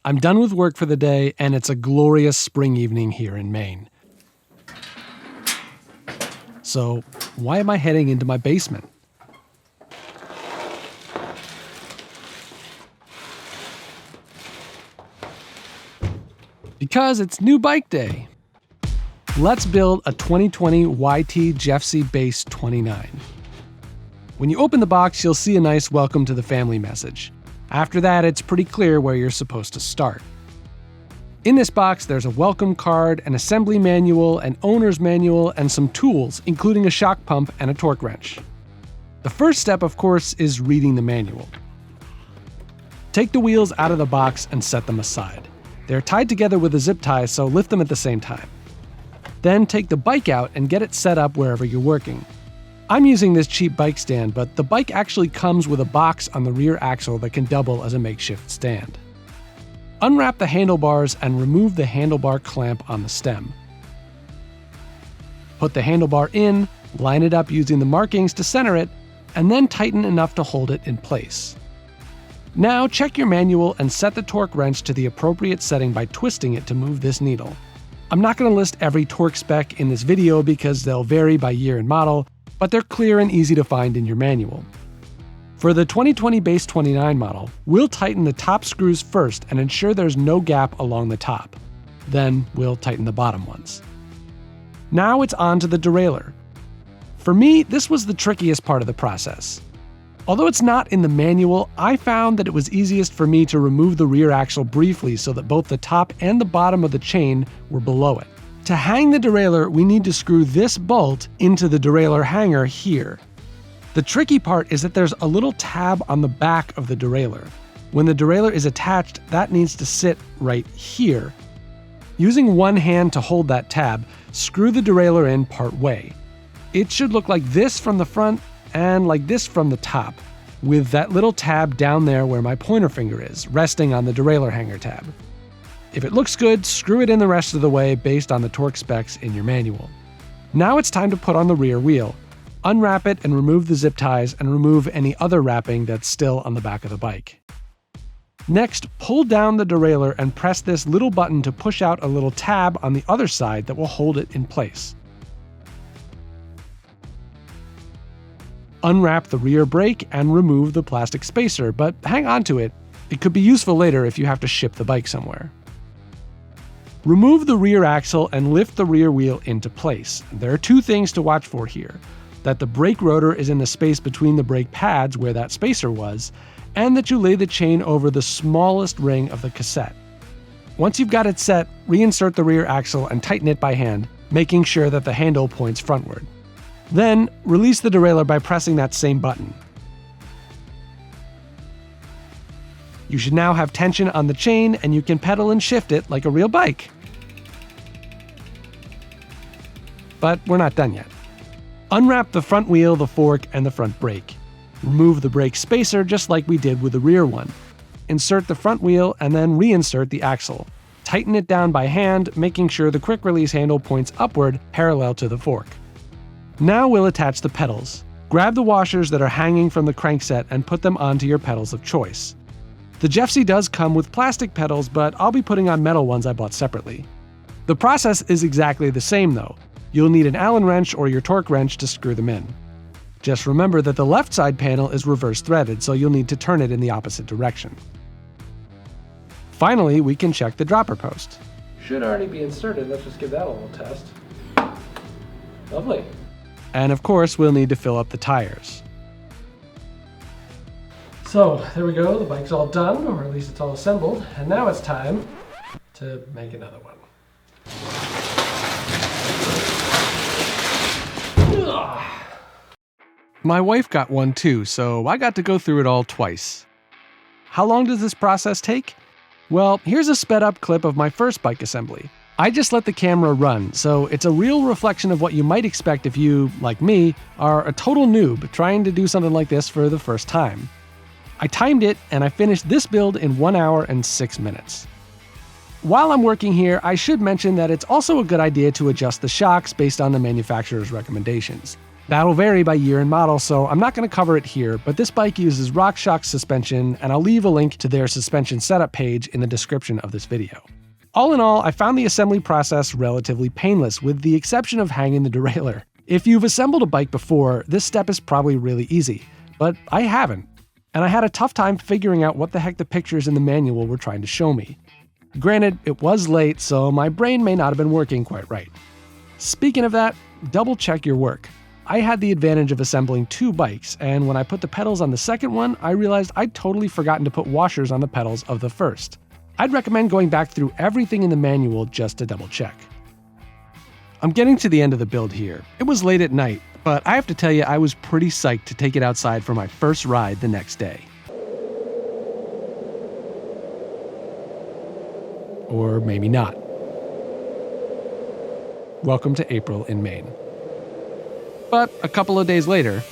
I'm done with work for the day, and it's a glorious spring evening here in Maine. So, why am I heading into my basement? Because it's new bike day. Let's build a 2020 YT Jeffsy Base 29. When you open the box, you'll see a nice welcome to the family message. After that, it's pretty clear where you're supposed to start. In this box, there's a welcome card, an assembly manual, an owner's manual, and some tools, including a shock pump and a torque wrench. The first step, of course, is reading the manual. Take the wheels out of the box and set them aside. They're tied together with a zip tie, so lift them at the same time. Then take the bike out and get it set up wherever you're working. I'm using this cheap bike stand, but the bike actually comes with a box on the rear axle that can double as a makeshift stand. Unwrap the handlebars and remove the handlebar clamp on the stem. Put the handlebar in, line it up using the markings to center it, and then tighten enough to hold it in place. Now check your manual and set the torque wrench to the appropriate setting by twisting it to move this needle. I'm not going to list every torque spec in this video because they'll vary by year and model, but they're clear and easy to find in your manual. For the 2020 Base 29 model, we'll tighten the top screws first and ensure there's no gap along the top. Then we'll tighten the bottom ones. Now it's on to the derailleur. For me, this was the trickiest part of the process. Although it's not in the manual, I found that it was easiest for me to remove the rear axle briefly so that both the top and the bottom of the chain were below it. To hang the derailleur, we need to screw this bolt into the derailleur hanger here. The tricky part is that there's a little tab on the back of the derailleur. When the derailleur is attached, that needs to sit right here. Using one hand to hold that tab, screw the derailleur in part way. It should look like this from the front and like this from the top, with that little tab down there where my pointer finger is, resting on the derailleur hanger tab. If it looks good, screw it in the rest of the way based on the torque specs in your manual. Now it's time to put on the rear wheel. Unwrap it and remove the zip ties and remove any other wrapping that's still on the back of the bike. Next, pull down the derailleur and press this little button to push out a little tab on the other side that will hold it in place. Unwrap the rear brake and remove the plastic spacer, but hang on to it. It could be useful later if you have to ship the bike somewhere. Remove the rear axle and lift the rear wheel into place. There are two things to watch for here: that the brake rotor is in the space between the brake pads where that spacer was, and that you lay the chain over the smallest ring of the cassette. Once you've got it set, reinsert the rear axle and tighten it by hand, making sure that the handle points frontward. Then, release the derailleur by pressing that same button. You should now have tension on the chain, and you can pedal and shift it like a real bike. But we're not done yet. Unwrap the front wheel, the fork, and the front brake. Remove the brake spacer just like we did with the rear one. Insert the front wheel and then reinsert the axle. Tighten it down by hand, making sure the quick release handle points upward parallel to the fork. Now we'll attach the pedals. Grab the washers that are hanging from the crankset and put them onto your pedals of choice. The Jeffsy does come with plastic pedals, but I'll be putting on metal ones I bought separately. The process is exactly the same though. You'll need an Allen wrench or your torque wrench to screw them in. Just remember that the left side panel is reverse threaded, so you'll need to turn it in the opposite direction. Finally, we can check the dropper post. Should already be inserted. Let's just give that a little test. Lovely. And of course, we'll need to fill up the tires. So there we go, the bike's all done, or at least it's all assembled, and now it's time to make another one. My wife got one too, so I got to go through it all twice. How long does this process take? Well, here's a sped up clip of my first bike assembly. I just let the camera run, so it's a real reflection of what you might expect if you, like me, are a total noob trying to do something like this for the first time. I timed it, and I finished this build in 1 hour and 6 minutes. While I'm working here, I should mention that it's also a good idea to adjust the shocks based on the manufacturer's recommendations. That'll vary by year and model, so I'm not going to cover it here, but this bike uses RockShox suspension, and I'll leave a link to their suspension setup page in the description of this video. All in all, I found the assembly process relatively painless, with the exception of hanging the derailleur. If you've assembled a bike before, this step is probably really easy, but I haven't, and I had a tough time figuring out what the heck the pictures in the manual were trying to show me. Granted, it was late, so my brain may not have been working quite right. Speaking of that, double check your work. I had the advantage of assembling 2 bikes, and when I put the pedals on the second one, I realized I'd totally forgotten to put washers on the pedals of the first. I'd recommend going back through everything in the manual just to double check. I'm getting to the end of the build here. It was late at night, but I have to tell you I was pretty psyched to take it outside for my first ride the next day. Or maybe not. Welcome to April in Maine. But a couple of days later,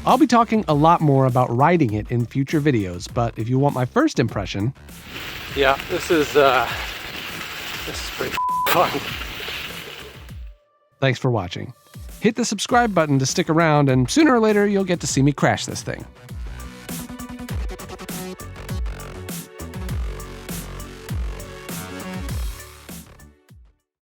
I'll be talking a lot more about riding it in future videos, but if you want my first impression... Yeah, this is pretty fun. Thanks for watching. Hit the subscribe button to stick around, and sooner or later you'll get to see me crash this thing.